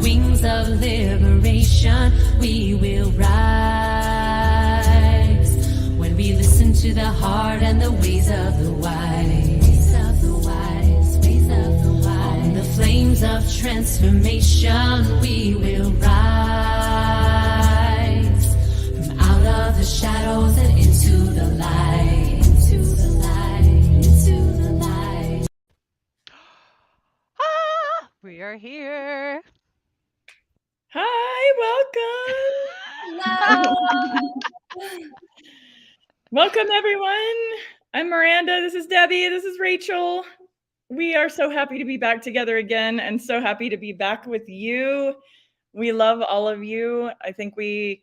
wings of liberation, we will rise. When we listen to the heart and the ways of the wise, ways of the wise, ways of the wise. On the flames of transformation, we will rise. From out of the shadows and into the light, into the light, into the light. We are here. Hi, welcome. Welcome, everyone. I'm Miranda. This is Debbie. This is Rachel. We are so happy to be back together again and so happy to be back with you. We love all of you. I think we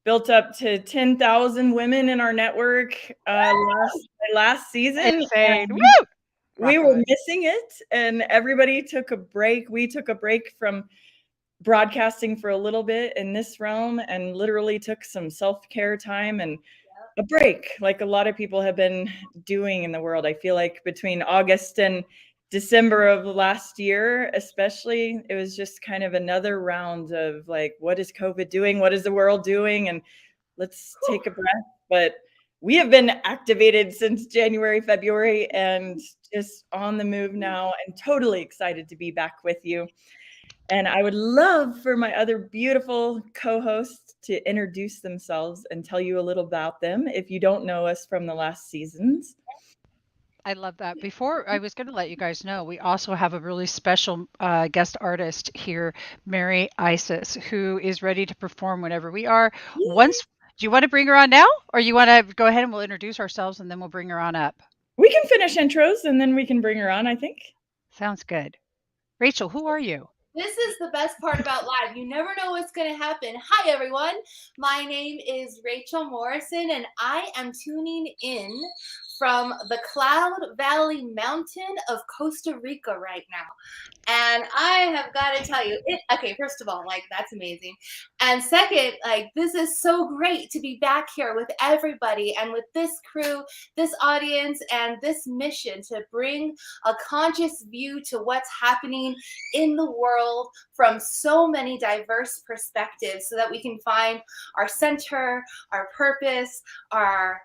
built up to 10,000 women in our network last season. Insane. Woo! We were missing it, and everybody took a break. We took a break from broadcasting for a little bit in this realm and literally took some self-care time and a break, like a lot of people have been doing in the world. I feel like between August and December of last year, especially, it was just kind of another round of like, what is COVID doing? What is the world doing? And let's take a breath. But we have been activated since January, February, and just on the move now, and totally excited to be back with you. And I would love for my other beautiful co-hosts to introduce themselves and tell you a little about them if you don't know us from the last seasons. I love that. Before, I was going to let you guys know, we also have a really special guest artist here, Mary Isis, who is ready to perform whenever we are. Do you want to bring her on now, or you want to go ahead and we'll introduce ourselves and then we'll bring her on up? We can finish intros and then we can bring her on, I think. Sounds good. Rachel, who are you? This is the best part about live. You never know what's going to happen. Hi, everyone. My name is Rachel Morrison, and I am tuning in from the Cloud Valley Mountain of Costa Rica right now. And I have got to tell you, okay, first of all, like, that's amazing. And second, like, this is so great to be back here with everybody and with this crew, this audience, and this mission to bring a conscious view to what's happening in the world from so many diverse perspectives so that we can find our center, our purpose, our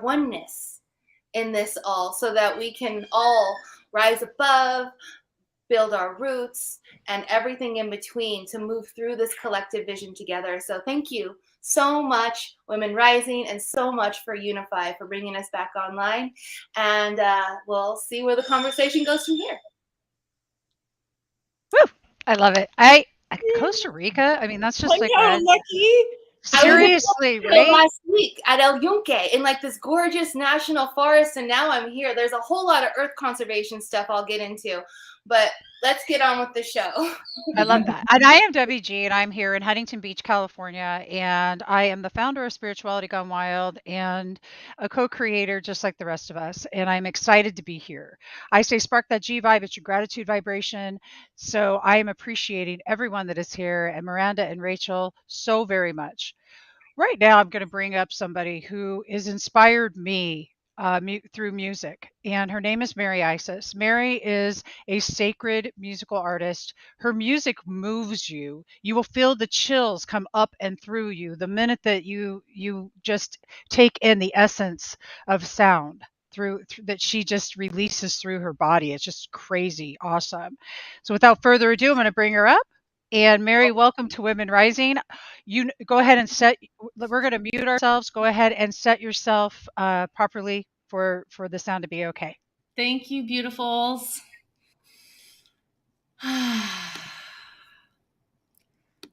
oneness in this all, so that we can all rise above, build our roots, and everything in between to move through this collective vision together. So thank you so much, Women Rising, and so much for Unify for bringing us back online. And we'll see where the conversation goes from here. Woo! I love it. Costa Rica, I mean, that's just like lucky. Seriously, right? Last week at El Yunque in like this gorgeous national forest, and now I'm here. There's a whole lot of earth conservation stuff I'll get into, but let's get on with the show. I love that. And I am Debbie G, and I'm here in Huntington Beach, California, and I am the founder of Spirituality Gone Wild and a co-creator just like the rest of us, and I'm excited to be here. I say spark that G vibe, it's your gratitude vibration, so I am appreciating everyone that is here, and Miranda and Rachel so very much. Right now, I'm going to bring up somebody who has inspired me through music, and her name is Mary Isis. Mary is a sacred musical artist. Her music moves you. You will feel the chills come up and through you the minute that you just take in the essence of sound through that she just releases through her body. It's just crazy awesome. So without further ado, I'm going to bring her up. And Mary, welcome to Women Rising. You go ahead and we're going to mute ourselves. Go ahead and set yourself properly for the sound to be okay. Thank you, beautifuls.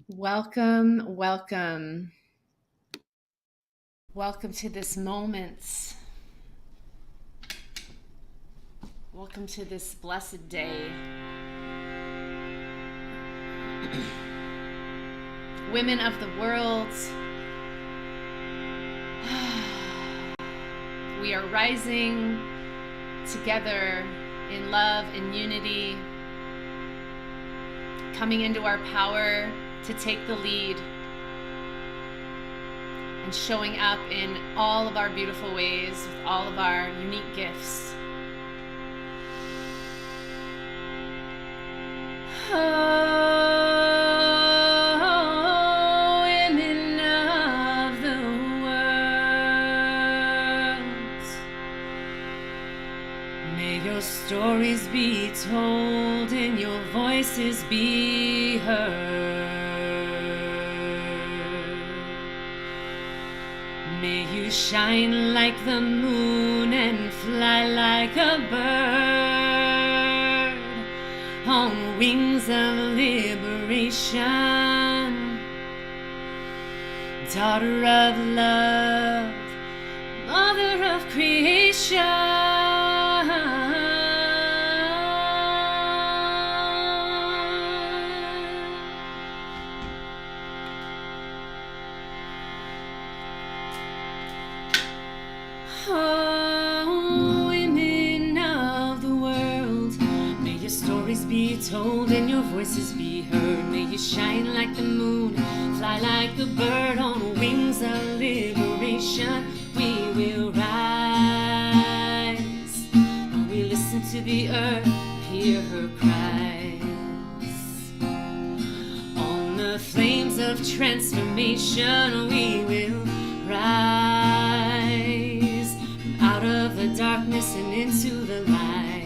Welcome, welcome. Welcome to this moment. Welcome to this blessed day. Women of the world, we are rising together in love and unity, coming into our power to take the lead and showing up in all of our beautiful ways with all of our unique gifts. Oh, women of the world, may your stories be told and your voices be heard. May you shine like the moon and fly like a bird on wings of liberation. Daughter of love, mother of creation. Oh, women of the world, may your stories be told and your voices be heard. May you shine like the moon, fly like a bird on wings of liberation. We will rise when we listen to the earth, hear her cries. On the flames of transformation, we will rise out of the darkness and into the light.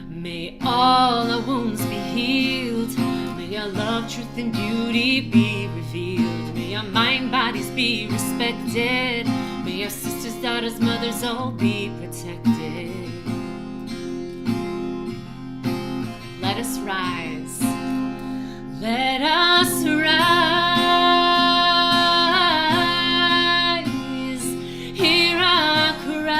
May all our wounds be healed. May our love, truth, and beauty be revealed. May our mind, bodies be respected. May our sisters, daughters, mothers all be protected. Let us rise. Let us rise. Hear our cries.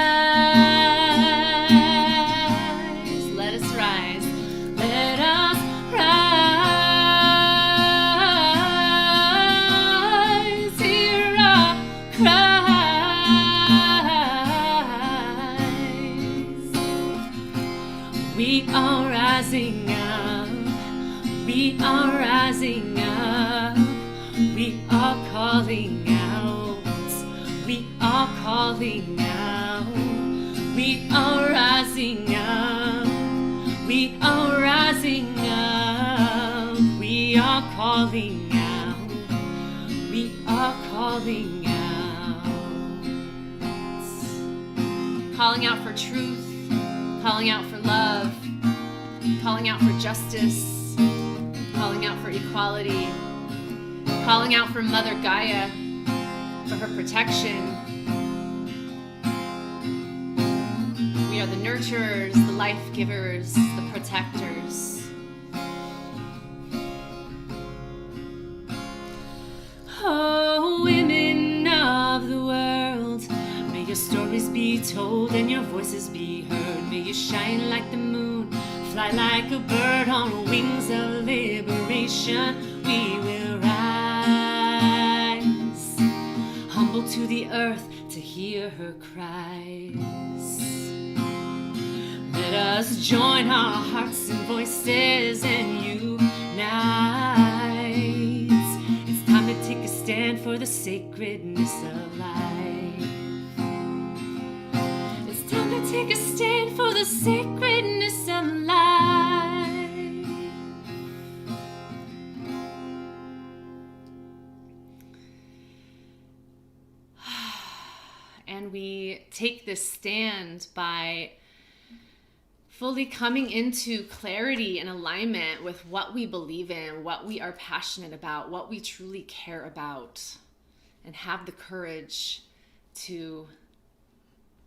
Let us rise. Let us rise. Hear our cries. We are rising up. We are rising up. We are calling out. We are calling out. We are rising up. We are rising up. We are calling out. We are calling out. Calling out for truth. Calling out for love. Calling out for justice. Calling out for equality. Calling out for Mother Gaia, for her protection. We are the nurturers, the life givers, the protectors. Oh, women of the world, may your stories be told and your voices be heard. May you shine like the moon, fly like a bird on wings of liberation. We will rise, humble to the earth to hear her cries. Let us join our hearts and voices and unite. It's time to take a stand for the sacredness of life. It's time to take a stand for the sacredness of life. And we take this stand by fully coming into clarity and alignment with what we believe in, what we are passionate about, what we truly care about, and have the courage to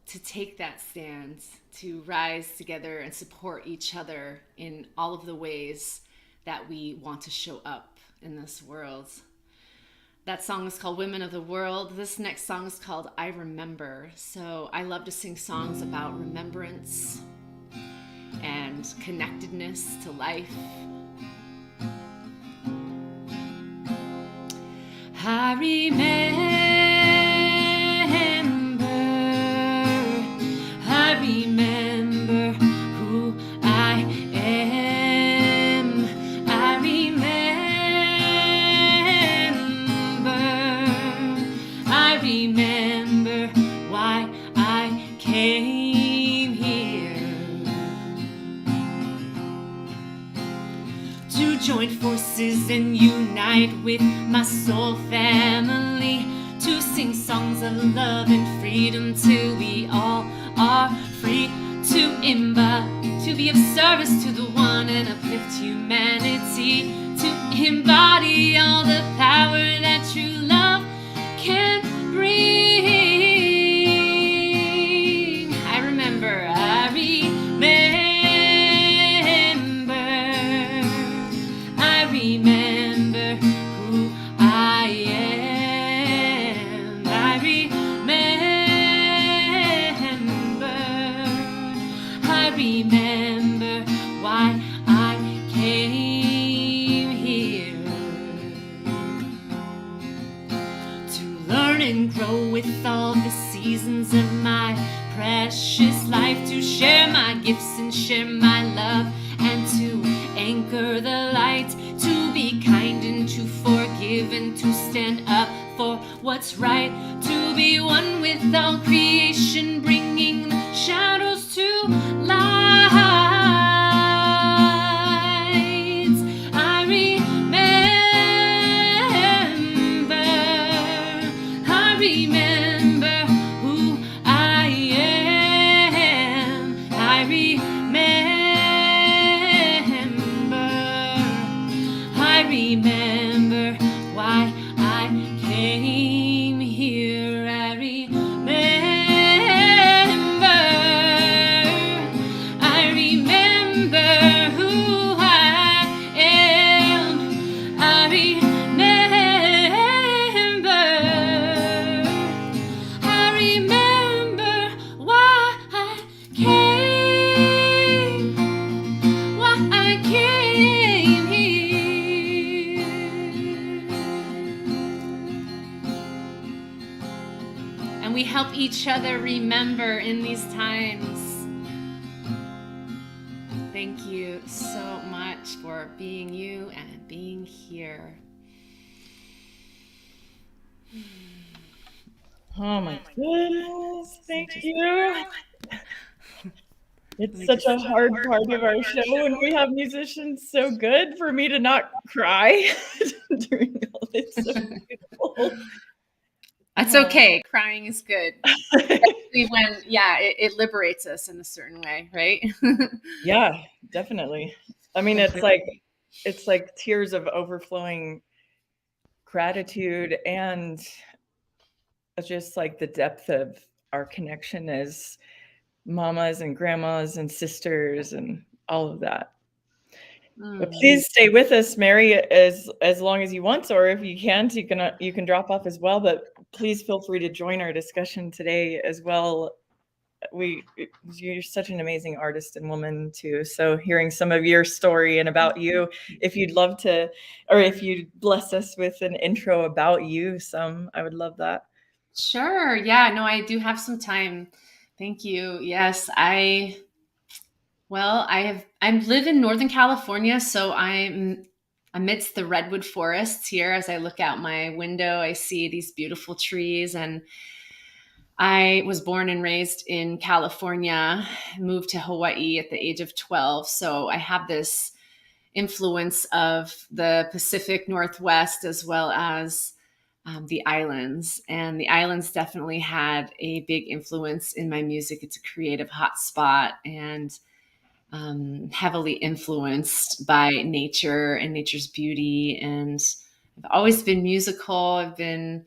take that stand, to rise together and support each other in all of the ways that we want to show up in this world. That song is called Women of the World. This next song is called I Remember. So I love to sing songs about remembrance and connectedness to life. I remember who I am. I remember why I came. join forces and unite with my soul family to sing songs of love and freedom till we all are free to be of service to the one and uplift humanity, to embody all the power that true love can bring. I remember who I am. I remember why I came here, to learn and grow with all the seasons of my precious life, to share my gifts and share my love, and to anchor the light, to be kind and to forgive and to stand up for what's right, to be one with all creation, bringing the shadows to light. I remember who I am. I remember why I came here. I remember who I am. I remember why I came here. And we help each other remember in these times. Thank you so much for being you and being here. Oh my goodness, thank you. It's such a hard part of our show when we have musicians so good for me to not cry during all this. So beautiful. That's okay. Crying is good. Especially when, it liberates us in a certain way, right? Yeah, definitely. I mean, it's like tears of overflowing gratitude and just like the depth of our connection as mamas and grandmas and sisters and all of that. But please stay with us, Mary, as long as you want, or if you can't, you can drop off as well. But please feel free to join our discussion today as well. You're such an amazing artist and woman too. So hearing some of your story and about you, if you'd love to, or if you'd bless us with an intro about you, I would love that. Sure. Yeah, no, I do have some time. Thank you. Yes, I live in Northern California, so I'm amidst the redwood forests here. As I look out my window, I see these beautiful trees, and I was born and raised in California, moved to Hawaii at the age of 12. So I have this influence of the Pacific Northwest as well as the islands. And the islands definitely had a big influence in my music. It's a creative hotspot and heavily influenced by nature and nature's beauty. And I've always been musical. I've been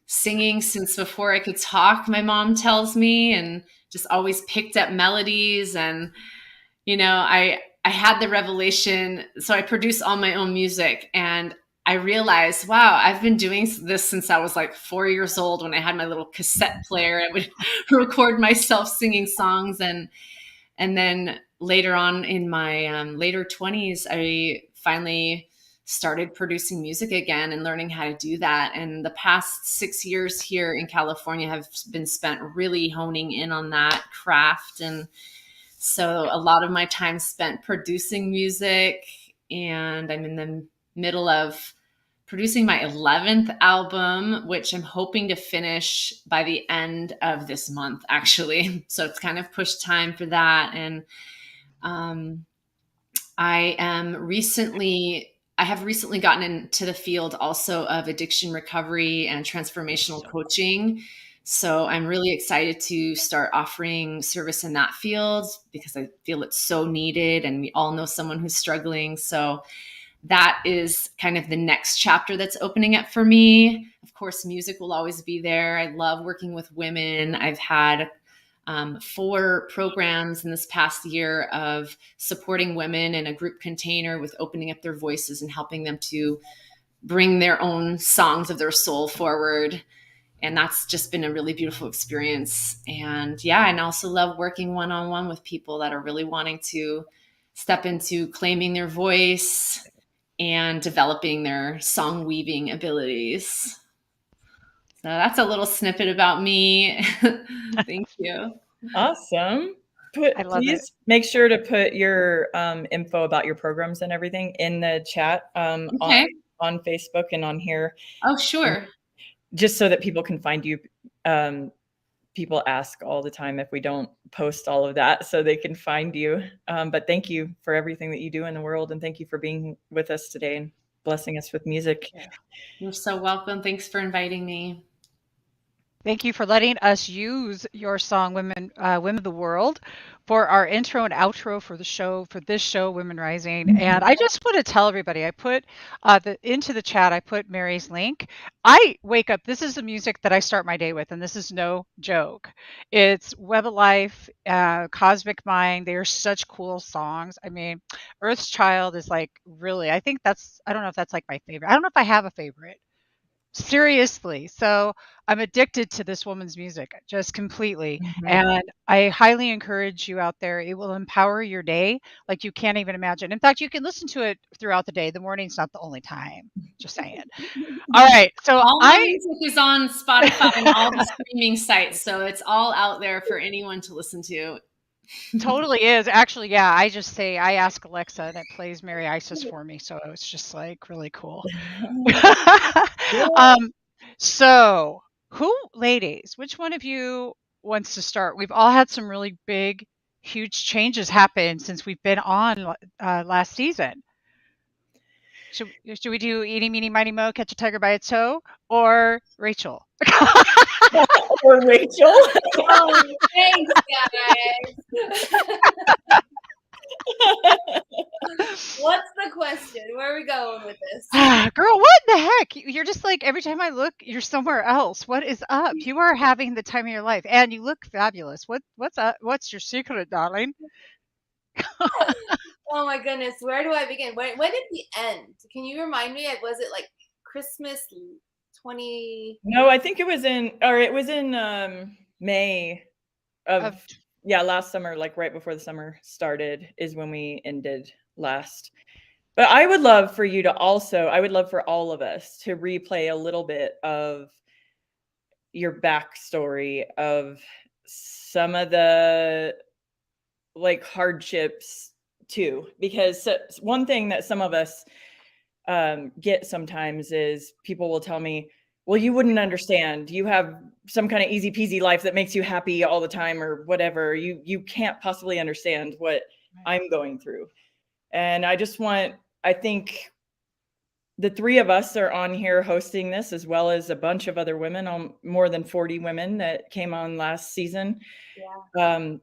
singing since before I could talk, my mom tells me, and just always picked up melodies. And, I had the revelation. So I produce all my own music, and I realized, wow, I've been doing this since I was like 4 years old, when I had my little cassette player. I would record myself singing songs. And then later on in my later 20s, I finally started producing music again and learning how to do that. And the past 6 years here in California have been spent really honing in on that craft. And so a lot of my time spent producing music, and I'm in the middle of producing my 11th album, which I'm hoping to finish by the end of this month, actually. So it's kind of pushed time for that. And I am recently I have recently gotten into the field also of addiction recovery and transformational coaching. So I'm really excited to start offering service in that field because I feel it's so needed and we all know someone who's struggling. So that is kind of the next chapter that's opening up for me. Of course, music will always be there. I love working with women. I've had 4 programs in this past year of supporting women in a group container with opening up their voices and helping them to bring their own songs of their soul forward. And that's just been a really beautiful experience. And yeah, and I also love working one-on-one with people that are really wanting to step into claiming their voice and developing their song weaving abilities. So that's a little snippet about me. Thank you. Awesome. I love it. Please make sure to put your info about your programs and everything in the chat Okay. on Facebook and on here. Oh, sure. Just so that people can find you. People ask all the time if we don't post all of that so they can find you. But thank you for everything that you do in the world. And thank you for being with us today and blessing us with music. You're so welcome. Thanks for inviting me. Thank you for letting us use your song, Women of the World, for our intro and outro for the show, for this show, Women Rising. And I just want to tell everybody, I put into the chat, I put Mary's link. I wake up, this is the music that I start my day with, and this is no joke. It's Web of Life, Cosmic Mind. They are such cool songs. I mean, Earth's Child is like really, I think that's, I don't know if that's like my favorite. I don't know if I have a favorite. Seriously. So I'm addicted to this woman's music just completely. And I highly encourage you out there. It will empower your day like you can't even imagine. In fact, you can listen to it throughout the day. The morning's not the only time. Just saying. All right. So all my music is on Spotify and all the streaming sites. So it's all out there for anyone to listen to. Totally is. Actually, yeah, I just say, I ask Alexa and it plays Mary Isis for me. So it's just like really cool. So ladies, which one of you wants to start? We've all had some really big, huge changes happen since we've been on last season. Should we do Eeny, Meeny, Miny, Mo, Catch a Tiger by its Toe, or Rachel? Or Rachel? Oh, thanks, guys. What's the question? Where are we going with this? Girl, what the heck? You're just like, every time I look, you're somewhere else. What is up? You are having the time of your life, and you look fabulous. What's up? What's your secret, darling? Oh my goodness, where do I begin? When did we end? Can you remind me? Was it like Christmas 20? No, I think it was in May of last summer, like right before the summer started is when we ended last. But I would love for all of us to replay a little bit of your backstory of some of the like hardships too, because one thing that some of us get sometimes is people will tell me, well, you wouldn't understand. You have some kind of easy peasy life that makes you happy all the time or whatever. You can't possibly understand what I'm going through. And I think the 3 of us are on here hosting this, as well as a bunch of other women, more than 40 women that came on last season. Yeah.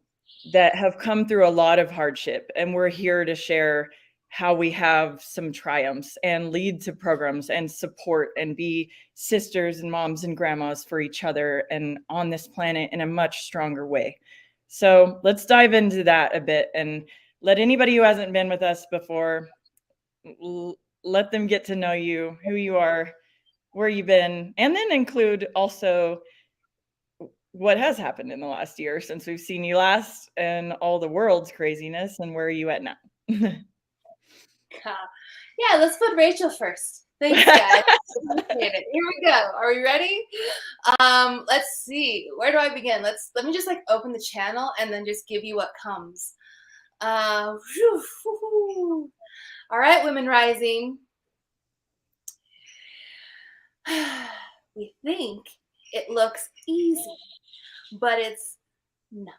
That have come through a lot of hardship. And we're here to share how we have some triumphs and lead to programs and support and be sisters and moms and grandmas for each other and on this planet in a much stronger way. So let's dive into that a bit and let anybody who hasn't been with us before, let them get to know you, who you are, where you've been, and then include also what has happened in the last year since we've seen you last and all the world's craziness, and where are you at now? Yeah, let's put Rachel first. Thanks, guys. Appreciate it. Here we go. Are we ready? Let's see. Where do I begin? Let me just like open the channel and then just give you what comes. All right, Women Rising. We think it looks easy, but it's not.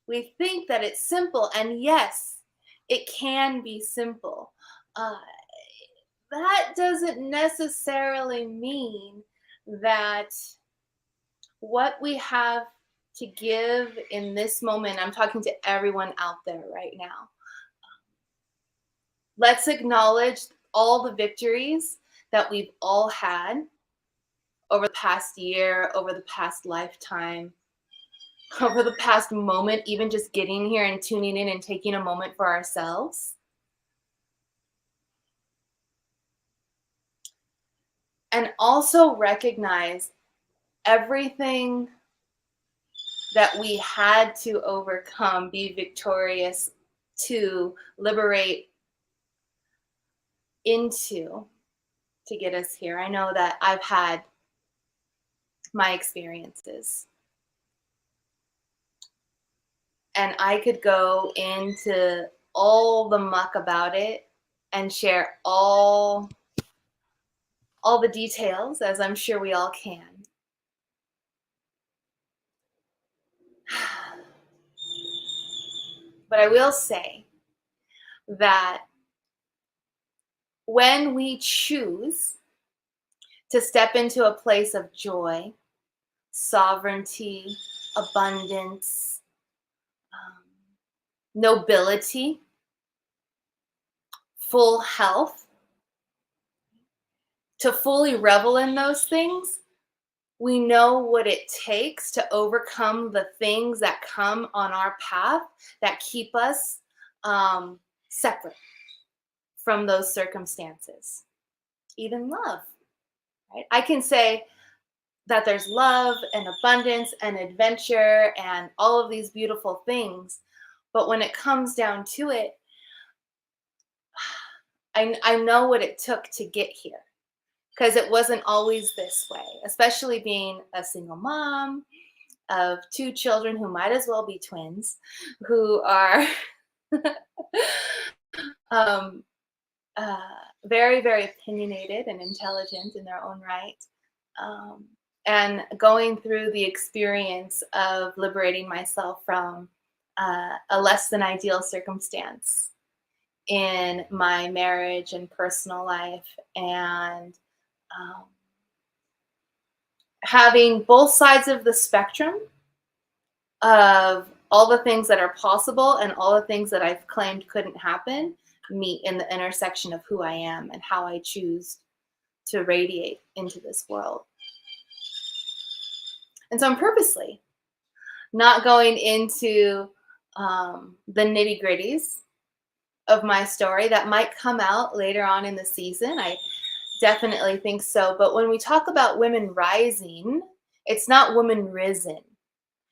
We think that it's simple, and yes, it can be simple. that doesn't necessarily mean that what we have to give in this moment, I'm talking to everyone out there right now. Let's acknowledge all the victories that we've all had over the past year, over the past lifetime, over the past moment, even just getting here and tuning in and taking a moment for ourselves. And also recognize everything that we had to overcome, be victorious to liberate into to get us here. I know that I've had my experiences. And I could go into all the muck about it and share all the details, as I'm sure we all can. But I will say that when we choose to step into a place of joy, sovereignty, abundance, nobility, full health, to fully revel in those things, we know what it takes to overcome the things that come on our path that keep us separate from those circumstances. Even love, right? I can say that there's love and abundance and adventure and all of these beautiful things, but when it comes down to it, I know what it took to get here, because it wasn't always this way, especially being a single mom of 2 children who might as well be twins, who are very, very opinionated and intelligent in their own right. And going through the experience of liberating myself from a less than ideal circumstance in my marriage and personal life, and having both sides of the spectrum of all the things that are possible and all the things that I've claimed couldn't happen meet in the intersection of who I am and how I choose to radiate into this world. And so I'm purposely not going into the nitty-gritties of my story that might come out later on in the season. I definitely think so. But when we talk about women rising, it's not women risen.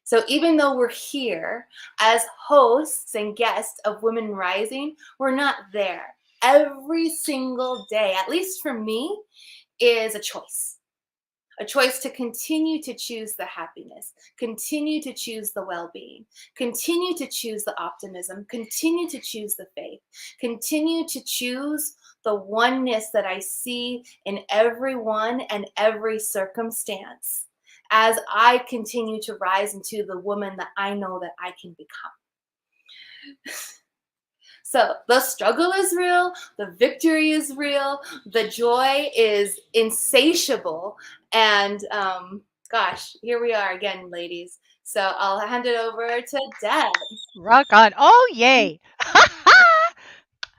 So even though we're here as hosts and guests of Women Rising, we're not there. Every single day, at least for me, is a choice. A choice to continue to choose the happiness, continue to choose the well-being, continue to choose the optimism, continue to choose the faith, continue to choose the oneness that I see in everyone and every circumstance as I continue to rise into the woman that I know that I can become. So the struggle is real, the victory is real, the joy is insatiable, and gosh, here we are again, ladies. So I'll hand it over to Deb. Rock on. Oh, yay.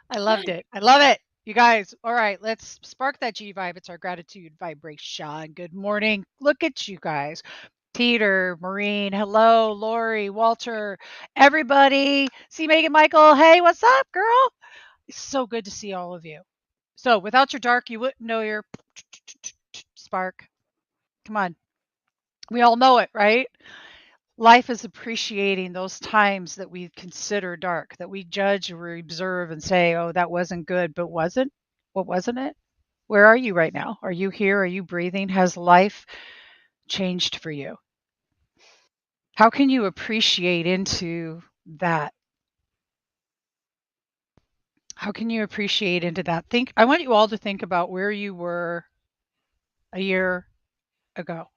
I loved it. I love it. You guys, all right, let's spark that G vibe. It's our gratitude vibration. Good morning. Look at you guys. Peter, Maureen, hello, Lori, Walter, everybody. See Megan, Michael. Hey, what's up, girl? It's so good to see all of you. So without your dark, you wouldn't know your spark. Come on. We all know it, right? Life is appreciating those times that we consider dark, that we judge or observe and say, oh, that wasn't good, but wasn't? What wasn't it? Where are you right now? Are you here? Are you breathing? Has life changed for you? How can you appreciate into that? How can you appreciate into that? I want you all to think about where you were a year ago.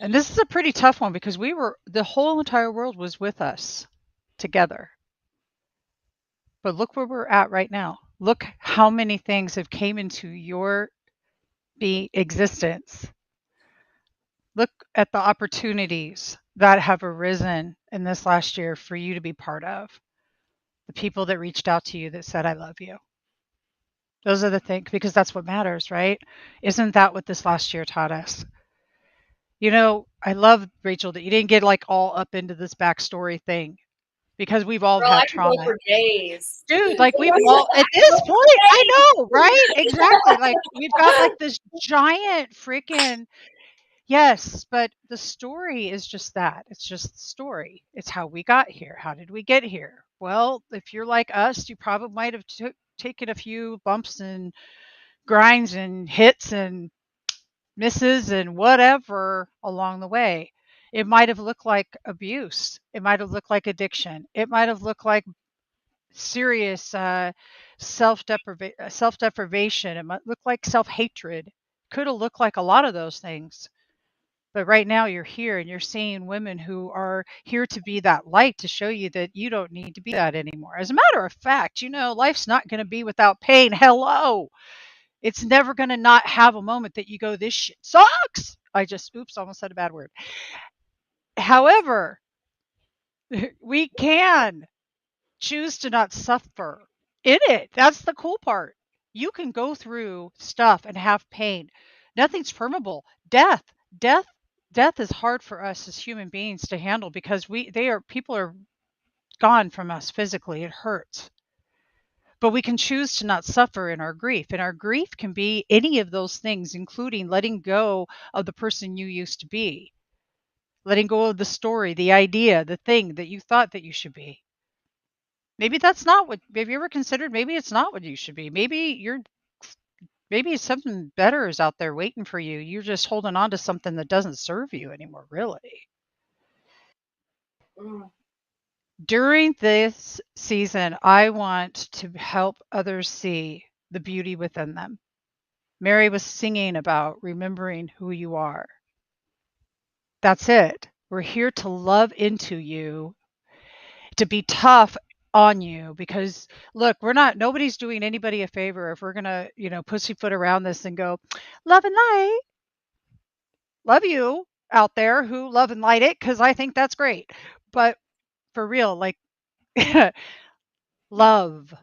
And this is a pretty tough one because the whole entire world was with us together. But look where we're at right now. Look how many things have came into your existence. Look at the opportunities that have arisen in this last year for you to be part of. The people that reached out to you that said, I love you. Those are the things, because that's what matters, right? Isn't that what this last year taught us? You know, I love, Rachel, that you didn't get like all up into this backstory thing, because we've all Girl, I had could go trauma. for days. Dude, like we've all, at this point, I know, right? Exactly. Like we've got like this giant freaking, yes, but the story is just that. It's just the story. It's how we got here. How did we get here? Well, if you're like us, you probably might have taken a few bumps and grinds and hits and misses and whatever along the way. It might have looked like abuse. It might have looked like addiction. It might have looked like serious self-deprivation. It might look like self-hatred. Could have looked like a lot of those things. But right now you're here and you're seeing women who are here to be that light, to show you that you don't need to be that anymore. As a matter of fact, you know, life's not going to be without pain. Hello. It's never going to not have a moment that you go, this shit sucks. Oops, almost said a bad word. However, we can choose to not suffer in it. That's the cool part. You can go through stuff and have pain. Nothing's permeable. Death, death is hard for us as human beings to handle, because people are gone from us physically. It hurts. But we can choose to not suffer in our grief. And our grief can be any of those things, including letting go of the person you used to be, letting go of the story, the idea, the thing that you thought that you should be. Maybe that's not what, have you ever considered, maybe it's not what you should be. Maybe something better is out there waiting for you. You're just holding on to something that doesn't serve you anymore, really. During this season, I want to help others see the beauty within them. Mary was singing about remembering who you are. That's it. We're here to love into you, to be tough on you, because look, nobody's doing anybody a favor if we're going to, pussyfoot around this and go, love and light. Love you out there who love and light it, because I think that's great. But for real, like, love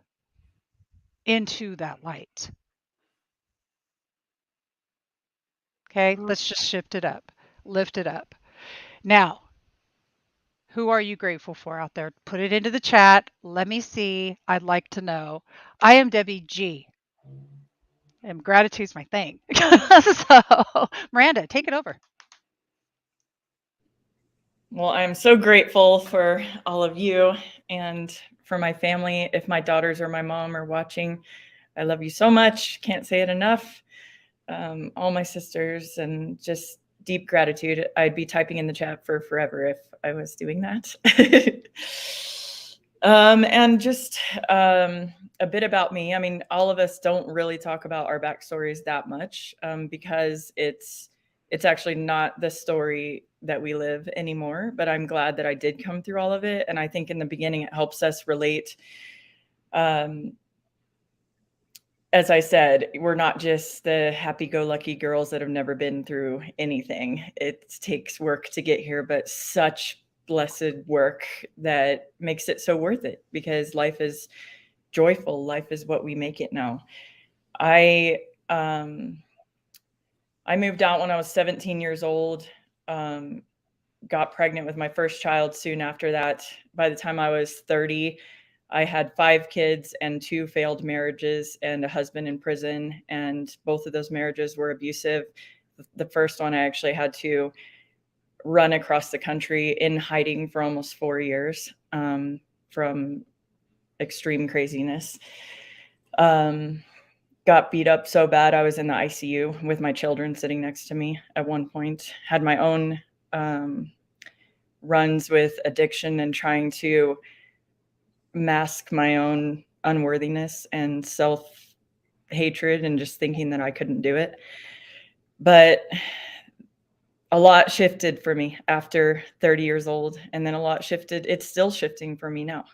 into that light. Okay, let's just shift it up, lift it up. Now, who are you grateful for out there? Put it into the chat. Let me see. I'd like to know. I am Debbie G. And gratitude's my thing. So, Miranda, take it over. Well, I'm so grateful for all of you and for my family. If my daughters or my mom are watching, I love you so much. Can't say it enough. All my sisters, and just deep gratitude. I'd be typing in the chat for forever if I was doing that. And just a bit about me. I mean, all of us don't really talk about our backstories that much, because it's actually not the story that we live anymore. But I'm glad that I did come through all of it. And I think in the beginning, it helps us relate. As I said, we're not just the happy-go-lucky girls that have never been through anything. It takes work to get here, but such blessed work that makes it so worth it, because life is joyful. Life is what we make it now. I moved out when I was 17 years old, got pregnant with my first child soon after that. By the time I was 30, I had 5 kids and 2 failed marriages and a husband in prison. And both of those marriages were abusive. The first one, I actually had to run across the country in hiding for almost 4 years from extreme craziness. Got beat up so bad, I was in the ICU with my children sitting next to me at one point. Had my own runs with addiction and trying to mask my own unworthiness and self-hatred and just thinking that I couldn't do it. But a lot shifted for me after 30 years old, and then a lot shifted. It's still shifting for me now.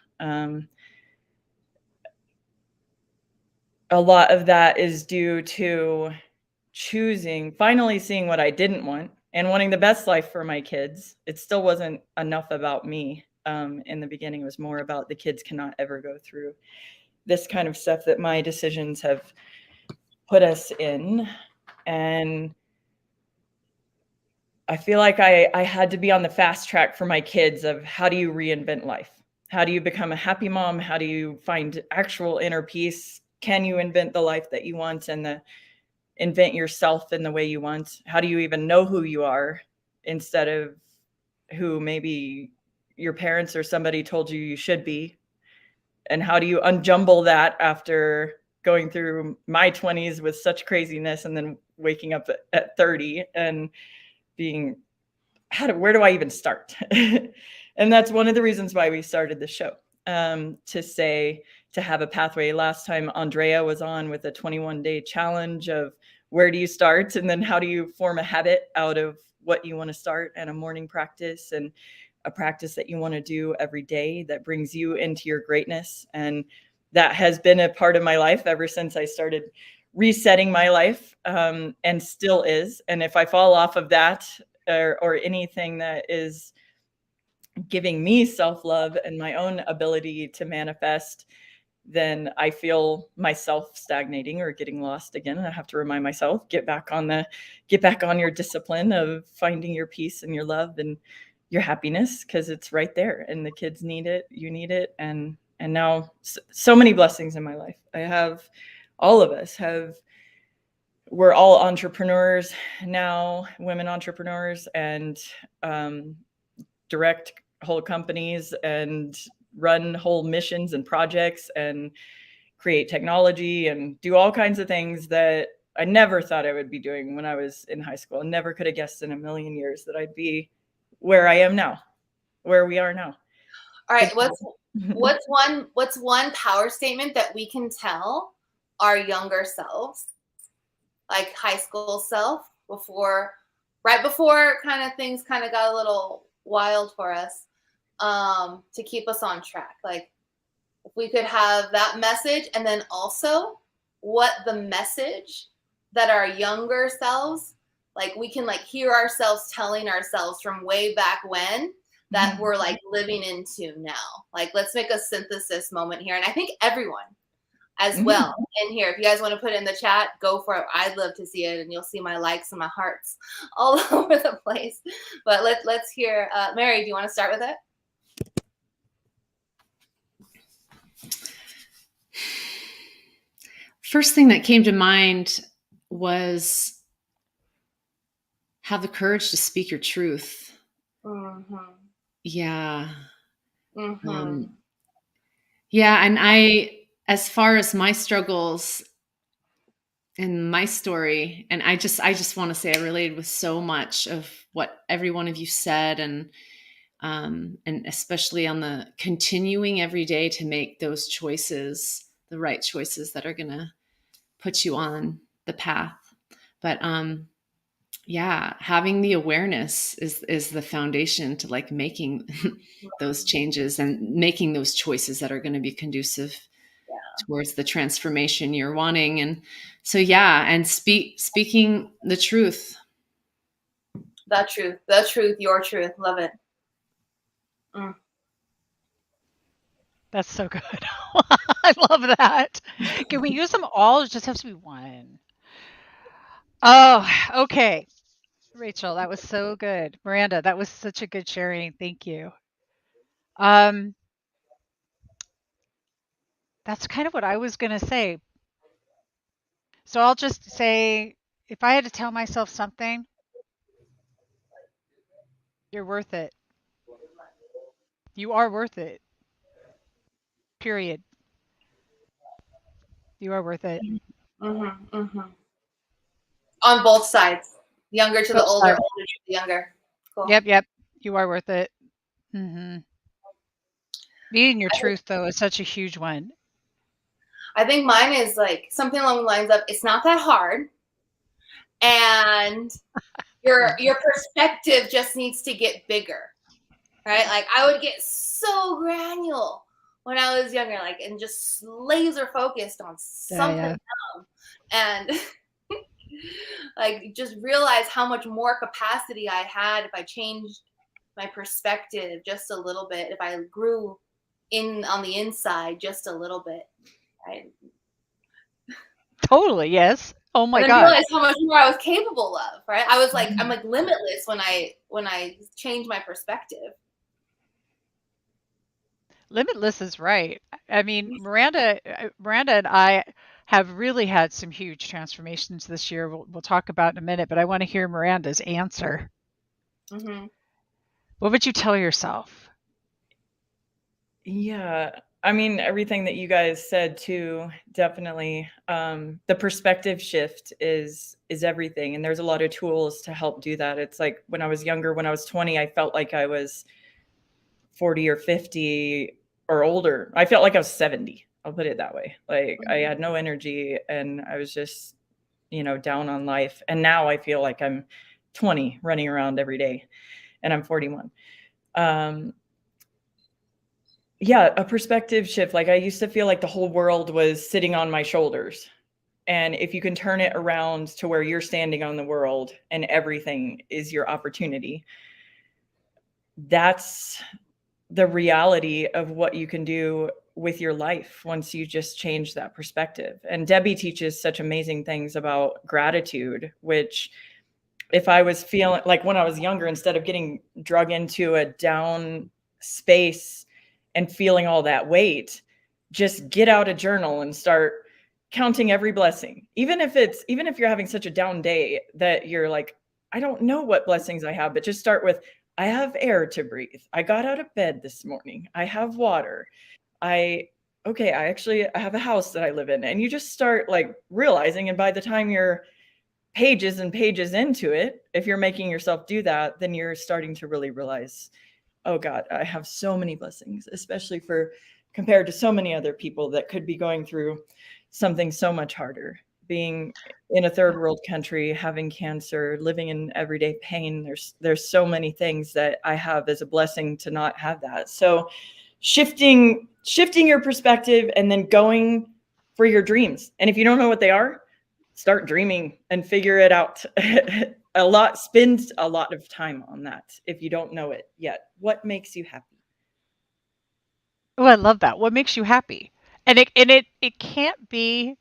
a lot of that is due to finally seeing what I didn't want and wanting the best life for my kids. It still wasn't enough about me. In the beginning, it was more about the kids cannot ever go through this kind of stuff that my decisions have put us in. And I feel like I had to be on the fast track for my kids of how do you reinvent life? How do you become a happy mom? How do you find actual inner peace? Can you invent the life that you want and invent yourself in the way you want? How do you even know who you are instead of who maybe your parents or somebody told you should be? And how do you unjumble that after going through my 20s with such craziness and then waking up at 30 and being, where do I even start? And that's one of the reasons why we started the show, to have a pathway. Last time Andrea was on with a 21-day challenge of where do you start? And then how do you form a habit out of what you want to start, and a morning practice and a practice that you want to do every day that brings you into your greatness. And that has been a part of my life ever since I started resetting my life, and still is. And if I fall off of that, or anything that is giving me self-love and my own ability to manifest, then I feel myself stagnating or getting lost again. And I have to remind myself, get back on your discipline of finding your peace and your love and your happiness, because it's right there and the kids need it, you need it. And now so many blessings in my life. All of us have, we're all entrepreneurs now, women entrepreneurs, and direct whole companies and run whole missions and projects and create technology and do all kinds of things that I never thought I would be doing when I was in high school. I never could have guessed in a million years that I'd be where I am now, where we are now. All right. What's one power statement that we can tell our younger selves, like high school self, right before kind of things kind of got a little wild for us, to keep us on track? Like, if we could have that message, and then also what the message that our younger selves, like we can like hear ourselves telling ourselves from way back when, that we're like living into now. Like, let's make a synthesis moment here. And I think everyone as well in here, if you guys want to put it in the chat, go for it. I'd love to see it, and you'll see my likes and my hearts all over the place. But let's hear, Mary, do you want to start with it? First thing that came to mind was have the courage to speak your truth. Mm-hmm. Yeah. Mm-hmm. Yeah. And as far as my struggles and my story, and I just want to say I related with so much of what every one of you said, and especially on the continuing every day to make those choices, the right choices that are going to put you on the path. But yeah, having the awareness is the foundation to like making those changes and making those choices that are going to be conducive towards the transformation you're wanting. And so, yeah, and speaking the truth. The truth, your truth. Love it. That's so good. I love that. Can we use them all? It just has to be one. Oh, okay. Rachel, that was so good. Miranda, that was such a good sharing. Thank you. That's kind of what I was going to say. So I'll just say, if I had to tell myself something, you're worth it. You are worth it. Period. You are worth it. Mm-hmm, mm-hmm. On both sides, younger to the older, older to the younger. Cool. Yep. You are worth it. Mm-hmm. Being your truth, though, is such a huge one. I think mine is like something along the lines of, it's not that hard, and your perspective just needs to get bigger, right? Like, I would get so granular when I was younger, like, and just laser focused on something dumb, and like just realize how much more capacity I had if I changed my perspective just a little bit, if I grew in on the inside just a little bit, right? Totally, yes. Oh my And then God. realize how much more I was capable of, right? I was like, I'm like limitless when I change my perspective. Limitless is right. I mean, Miranda and I have really had some huge transformations this year. We'll talk about in a minute, but I want to hear Miranda's answer. Mm-hmm. What would you tell yourself? Yeah, I mean, everything that you guys said too, definitely. The perspective shift is everything, and there's a lot of tools to help do that. It's like when I was younger, when I was 20, I felt like I was 40 or 50 or older. I felt like I was 70. I'll put it that way. Like I had no energy, and I was just, down on life. And now I feel like I'm 20 running around every day, and I'm 41. Yeah, a perspective shift. Like I used to feel like the whole world was sitting on my shoulders. And if you can turn it around to where you're standing on the world and everything is your opportunity, that's the reality of what you can do with your life once you just change that perspective. And Debbie teaches such amazing things about gratitude, which if I was feeling like when I was younger, instead of getting drug into a down space and feeling all that weight, just get out a journal and start counting every blessing. Even if you're having such a down day that you're like, I don't know what blessings I have, but just start with, I have air to breathe. I got out of bed this morning. I have water. I have a house that I live in. And you just start like realizing, and by the time you're pages and pages into it, if you're making yourself do that, then you're starting to really realize, oh God, I have so many blessings, especially compared to so many other people that could be going through something so much harder. Being in a third world country, having cancer, living in everyday pain, there's so many things that I have as a blessing to not have that. So shifting your perspective and then going for your dreams. And if you don't know what they are, start dreaming and figure it out. Spend a lot of time on that if you don't know it yet. What makes you happy? Oh, I love that. What makes you happy? And it can't be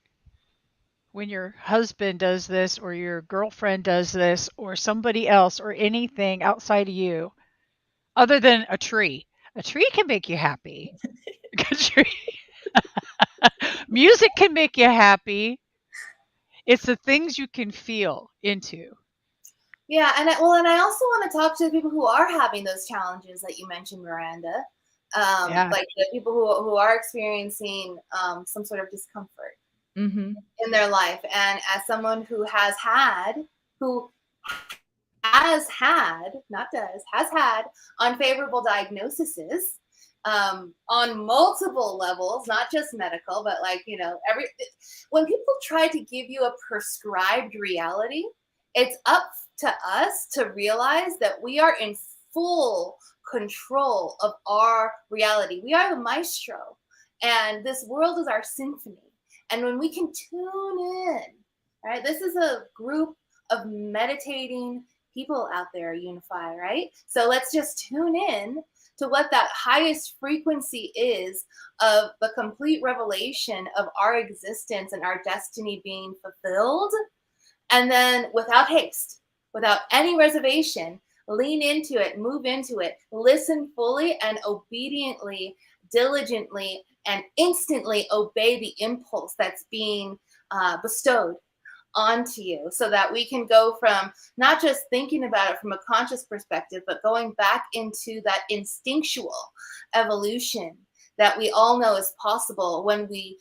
when your husband does this or your girlfriend does this or somebody else or anything outside of you other than a tree. A tree can make you happy. A tree. Music can make you happy. It's the things you can feel into. Yeah, and I also want to talk to the people who are having those challenges that you mentioned, Miranda. Like the people who are experiencing some sort of discomfort in their life. And as someone who has had unfavorable diagnoses on multiple levels, not just medical, but like, when people try to give you a prescribed reality, it's up to us to realize that we are in full control of our reality. We are the maestro, and this world is our symphony. And when we can tune in, right? This is a group of meditating people out there, Unify, right? So let's just tune in to what that highest frequency is of the complete revelation of our existence and our destiny being fulfilled. And then without haste, without any reservation, lean into it, move into it, listen fully and obediently, diligently, and instantly obey the impulse that's being bestowed onto you, so that we can go from not just thinking about it from a conscious perspective, but going back into that instinctual evolution that we all know is possible when we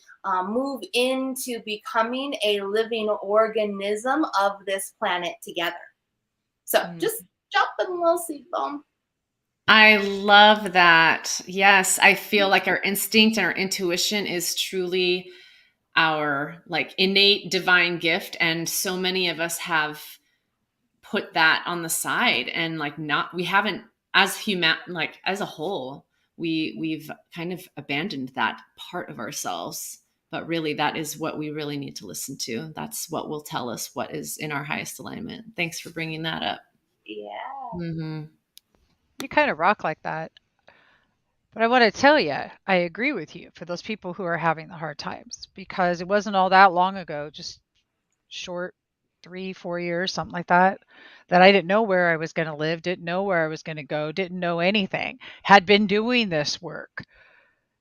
move into becoming a living organism of this planet together. So just drop a little seed bomb. I love that. Yes, I feel like our instinct and our intuition is truly our like innate divine gift, and so many of us have put that on the side and like we haven't as human, like as a whole, we've kind of abandoned that part of ourselves. But really, that is what we really need to listen to. That's what will tell us what is in our highest alignment. Thanks for bringing that up. Yeah. Mm-hmm. You kind of rock like that. But I want to tell you, I agree with you for those people who are having the hard times, because it wasn't all that long ago, just short 3-4 years, something like that, that I didn't know where I was going to live, didn't know where I was going to go, didn't know anything, had been doing this work,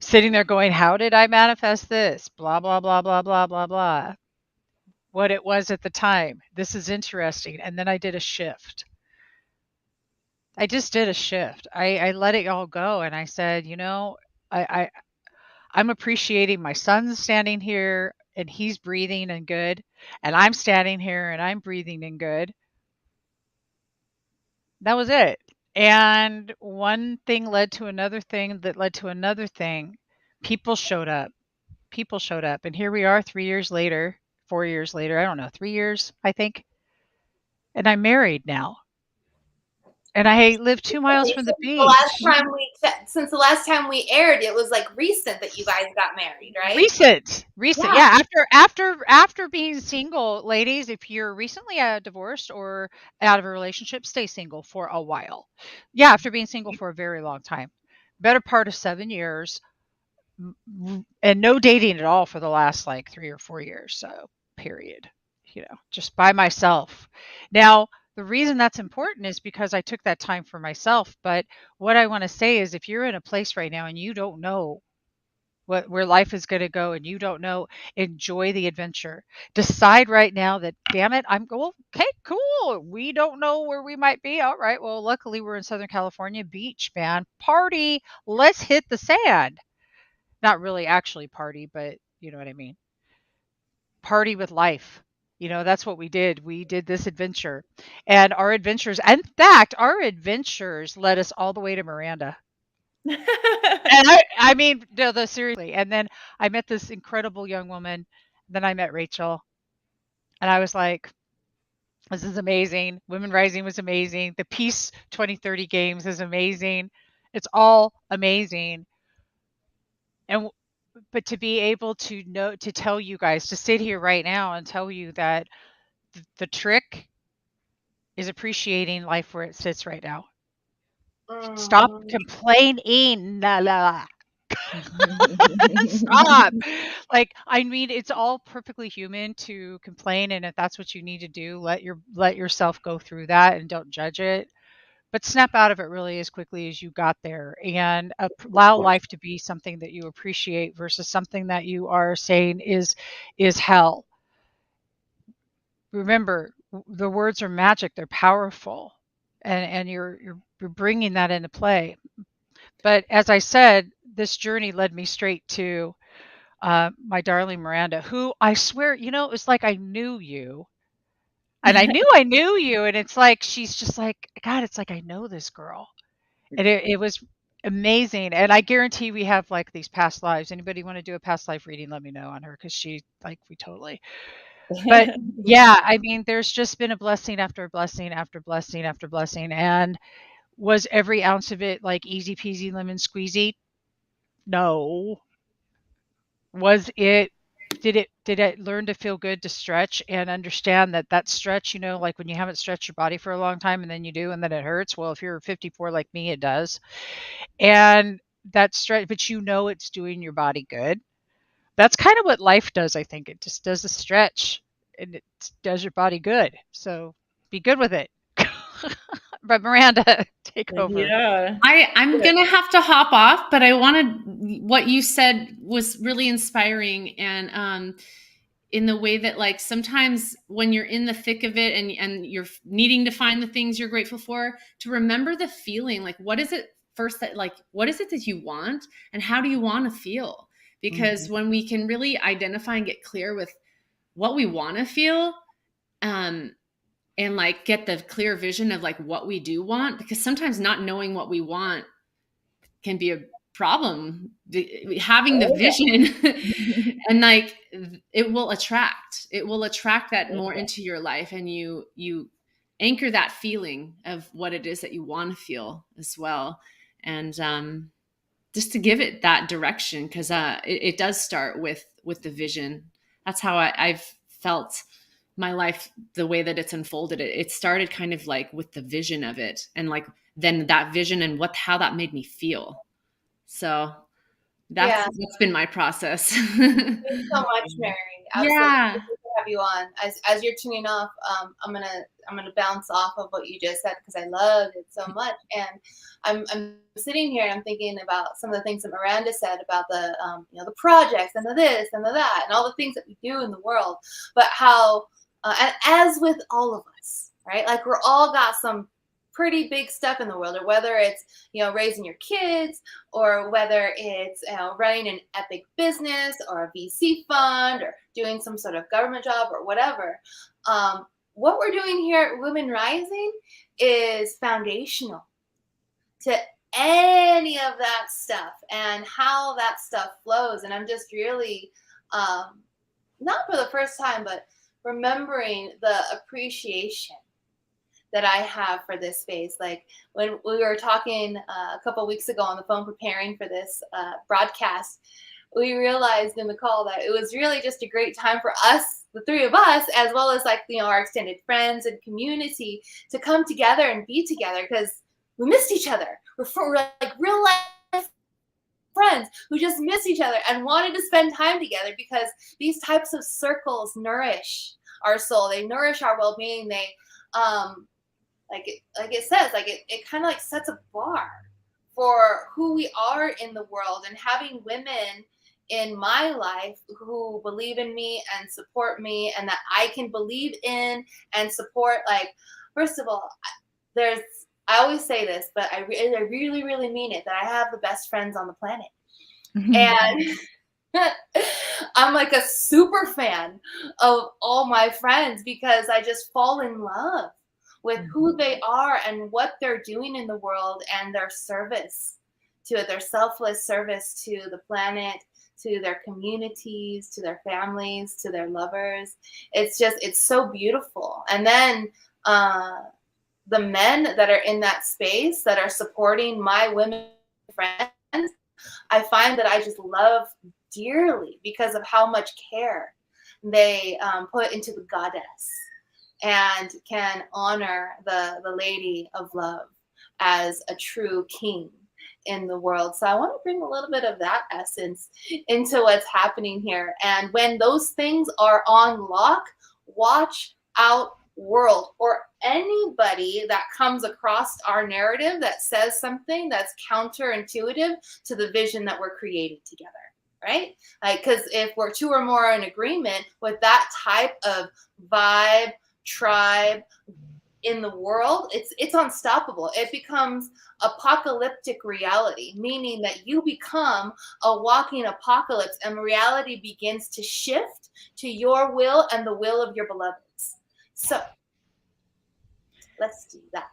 sitting there going, how did I manifest this? Blah, blah, blah, blah, blah, blah, blah. What it was at the time. This is interesting. And then I did a shift. I just did a shift. I let it all go. And I said, I'm appreciating my son standing here and he's breathing and good. And I'm standing here and I'm breathing and good. That was it. And one thing led to another thing that led to another thing. People showed up. People showed up. And here we are 3 years later, 4 years later, I don't know, 3 years, I think. And I'm married now. And I live 2 miles from the beach. Since the last time we aired, it was like recent that you guys got married, right? Recent. Yeah. After being single, ladies, if you're recently divorced or out of a relationship, stay single for a while. Yeah, after being single for a very long time, better part of 7 years, and no dating at all for the last like 3 or 4 years. So, period. Just by myself. Now, the reason that's important is because I took that time for myself. But what I want to say is, if you're in a place right now and you don't know where life is going to go and you don't know, enjoy the adventure. Decide right now that, damn it, okay, cool. We don't know where we might be. All right. Well, luckily we're in Southern California. Beach, man. Party. Let's hit the sand. Not really actually party, but you know what I mean. Party with life. That's what we did. We did this adventure. And our adventures, in fact, our adventures led us all the way to Miranda. And I mean, no, seriously. And then I met this incredible young woman. Then I met Rachel. And I was like, this is amazing. Women Rising was amazing. The Peace 2030 Games is amazing. It's all amazing. But to be able to tell you guys, to sit here right now and tell you that the trick is appreciating life where it sits right now. Stop complaining. Stop. Like, I mean, it's all perfectly human to complain, and if that's what you need to do, let yourself go through that and don't judge it. But snap out of it really as quickly as you got there, and allow life to be something that you appreciate versus something that you are saying is hell. Remember, the words are magic; they're powerful, and you're bringing that into play. But as I said, this journey led me straight to my darling Miranda, who I swear, it was like I knew you. And I knew you. And it's like, she's just like, God, it's like, I know this girl. And it was amazing. And I guarantee we have like these past lives. Anybody want to do a past life reading? Let me know on her. Cause we totally, but yeah, I mean, there's just been a blessing after blessing after blessing after blessing. And was every ounce of it like easy peasy lemon squeezy? No. Did it learn to feel good to stretch and understand that stretch, like when you haven't stretched your body for a long time and then you do and then it hurts? Well, if you're 54 like me, it does. And that stretch, but it's doing your body good. That's kind of what life does, I think. It just does a stretch and it does your body good. So be good with it. But Miranda, take over. Yeah. I'm going to have to hop off, but I wanted, what you said was really inspiring. And in the way that, like, sometimes when you're in the thick of it and you're needing to find the things you're grateful for, to remember the feeling, like, what is it that you want and how do you want to feel? Because when we can really identify and get clear with what we want to feel, and like get the clear vision of like what we do want, because sometimes not knowing what we want can be a problem. Having the vision and like it will attract that more into your life, and you anchor that feeling of what it is that you want to feel as well. And just to give it that direction, because it does start with the vision. That's how I've felt my life, the way that it's unfolded. It started kind of like with the vision of it, and like then that vision and how that made me feel. So that's been my process. Thanks so much, Mary. Absolutely. Yeah. Good to have you on. As you're tuning off, I'm gonna bounce off of what you just said because I loved it so much. And I'm sitting here and I'm thinking about some of the things that Miranda said about the the projects and the this and the that and all the things that we do in the world, but how and as with all of us, right? Like we're all got some pretty big stuff in the world, or whether it's raising your kids, or whether it's running an epic business or a VC fund, or doing some sort of government job or whatever. What we're doing here at Women Rising is foundational to any of that stuff and how that stuff flows. And I'm just really, not for the first time, but remembering the appreciation that I have for this space. Like when we were talking a couple of weeks ago on the phone preparing for this broadcast, we realized in the call that it was really just a great time for us, the three of us, as well as like our extended friends and community, to come together and be together, because we missed each other. We're like real life friends who just miss each other and wanted to spend time together, because these types of circles nourish our soul. They nourish our well-being. They like it says, like it kind of like sets a bar for who we are in the world. And having women in my life who believe in me and support me, and that I can believe in and support. Like, first of all, I always say this, but I really, really mean it, that I have the best friends on the planet. And I'm like a super fan of all my friends, because I just fall in love with who they are and what they're doing in the world, and their service to it, their selfless service to the planet, to their communities, to their families, to their lovers. It's so beautiful. And then the men that are in that space that are supporting my women friends, I find that I just love dearly because of how much care they put into the goddess, and can honor the lady of love as a true king in the world. So I want to bring a little bit of that essence into what's happening here. And when those things are on lock, watch out, world, or anybody that comes across our narrative that says something that's counterintuitive to the vision that we're creating together. Right? Like, because if we're two or more in agreement with that type of vibe, tribe in the world, it's unstoppable. It becomes apocalyptic reality, meaning that you become a walking apocalypse, and reality begins to shift to your will and the will of your beloveds. So let's do that.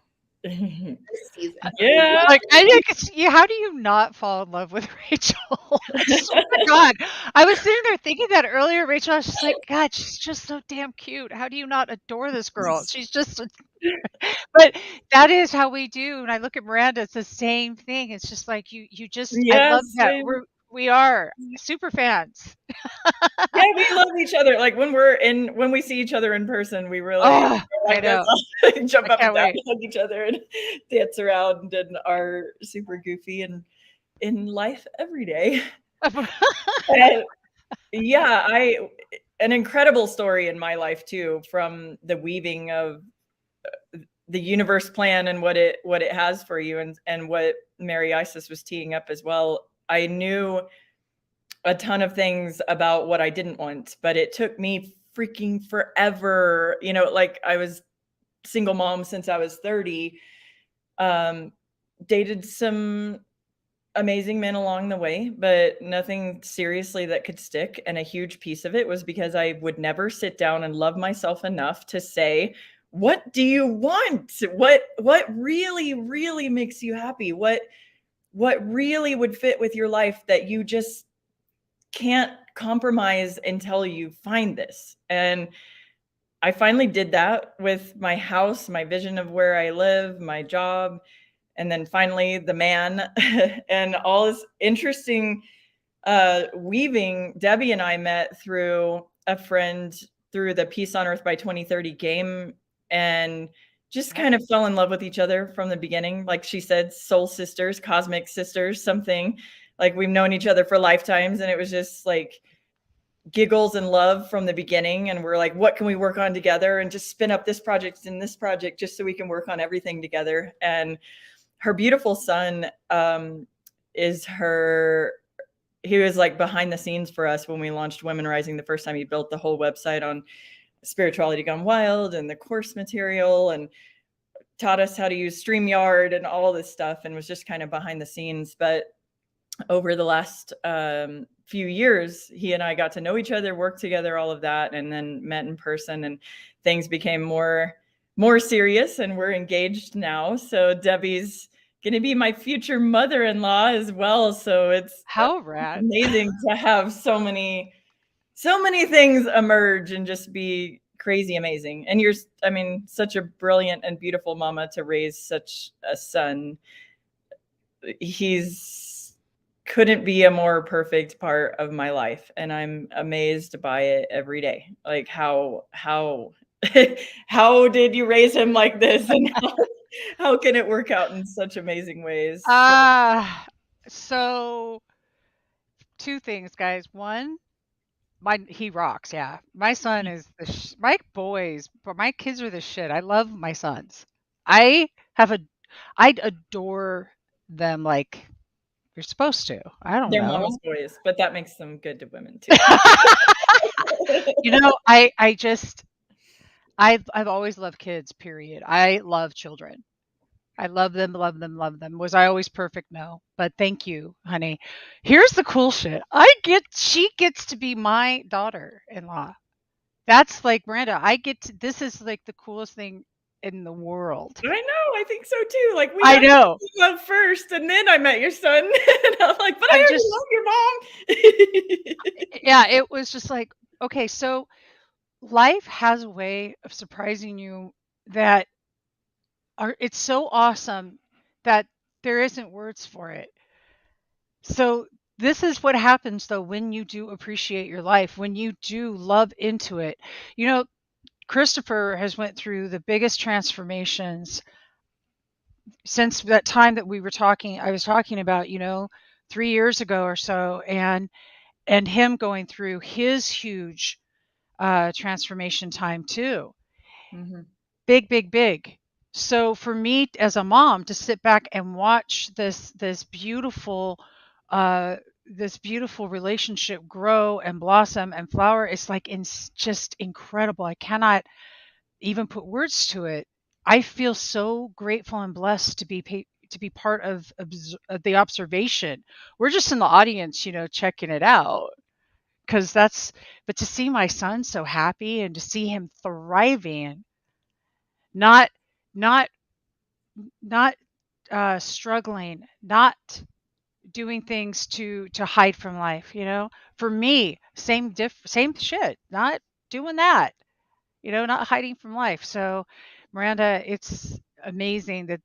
Yeah. Like, how do you not fall in love with Rachel? I swear to God, I was sitting there thinking that earlier, Rachel. I was just like, God, she's just so damn cute. How do you not adore this girl? She's just, but that is how we do. And I look at Miranda, it's the same thing. It's just like you just, I love that we are super fans. Yeah, we love each other. Like when we see each other in person, we really I know. jump up and down, hug each other, and dance around, and are super goofy and in life every day. And yeah, an incredible story in my life too, from the weaving of the universe plan and what it has for you, and what Mary Isis was teeing up as well. I knew a ton of things about what I didn't want, but it took me freaking forever. Like I was single mom since I was 30, dated some amazing men along the way, but nothing seriously that could stick. And a huge piece of it was because I would never sit down and love myself enough to say, what do you want? What really, really makes you happy? What really would fit with your life that you just can't compromise until you find this? And I finally did that with my house, my vision of where I live, my job. and then finally the man, and all this interesting weaving. Debbie and I met through a friend through the Peace on Earth by 2030 game, and just kind of fell in love with each other from the beginning. Like she said, soul sisters, cosmic sisters, something like we've known each other for lifetimes. And it was just like giggles and love from the beginning. And we're like, what can we work on together, and just spin up this project and this project just so we can work on everything together. And her beautiful son he was like behind the scenes for us when we launched Women Rising the first time. He built the whole website on Spirituality Gone Wild and the course material, and taught us how to use StreamYard and all this stuff, and was just kind of behind the scenes. But over the last few years, he and I got to know each other, work together, all of that, and then met in person, and things became more serious, and we're engaged now. So Debbie's going to be my future mother-in-law as well. So it's How rad. amazing to have so many things emerge and just be crazy amazing. And you're, I mean, such a brilliant and beautiful mama to raise such a son. He's couldn't be a more perfect part of my life, and I'm amazed by it every day. Like how how did you raise him like this, and how can it work out in such amazing ways? So two things, guys. One, he rocks. Yeah, my son is my boys, but my kids are the shit. I love my sons. I adore them like you're supposed to. I don't They're know. mama's boys, but that makes them good to women too. You know, I've always loved kids, period. I love children. I love them, love them, love them. Was I always perfect? No. But thank you, honey. Here's the cool shit. She gets to be my daughter-in-law. That's like Miranda. This is like the coolest thing in the world. I know. I think so too. Like I know. Love first, and then I met your son, and I'm like, but I already love your mom. Yeah, it was just like, okay, so life has a way of surprising you that it's so awesome that there isn't words for it. So this is what happens though when you do appreciate your life, when you do love into it. You know, Christopher has went through the biggest transformations since that time that I was talking about, 3 years ago or so, and him going through his huge transformation time too. Mm-hmm. Big. So for me as a mom to sit back and watch this beautiful relationship grow and blossom and flower, it's like just incredible. I cannot even put words to it. I feel so grateful and blessed to be part of the observation. We're just in the audience, checking it out. But to see my son so happy and to see him thriving, not struggling, not doing things to hide from life, for me, same shit, not doing that, not hiding from life. So Miranda, it's amazing that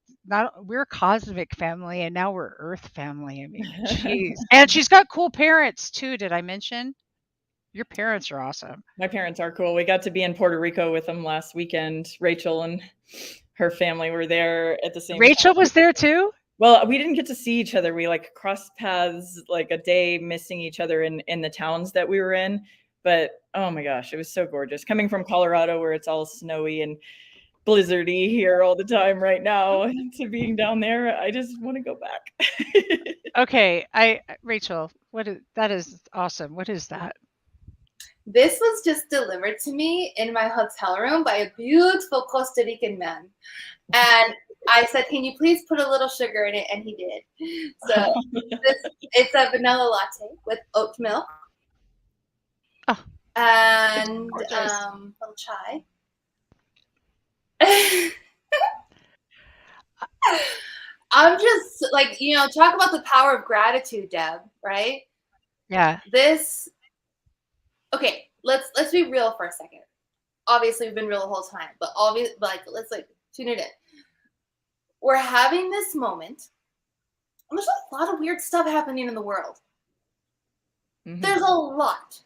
we're a cosmic family and now we're earth family. I mean, jeez. And she's got cool parents too. Did I mention? Your parents are awesome. My parents are cool. We got to be in Puerto Rico with them last weekend. Rachel and her family were there at the same Rachel time. was there too? Well, we didn't get to see each other. We like crossed paths like a day, missing each other in the towns that we were in. But oh my gosh, it was so gorgeous. Coming from Colorado where it's all snowy and blizzardy here all the time right now, to being down there, I just want to go back. Okay, Rachel, that is awesome. What is that? This was just delivered to me in my hotel room by a beautiful Costa Rican man. And I said, can you please put a little sugar in it? And he did. So it's a vanilla latte with oat milk. Oh, and little chai. I'm just like, talk about the power of gratitude, Deb, right? Yeah. Okay, let's be real for a second. Obviously, we've been real the whole time, but let's tune it in. we're having this moment, and there's a lot of weird stuff happening in the world. Mhm. There's a lot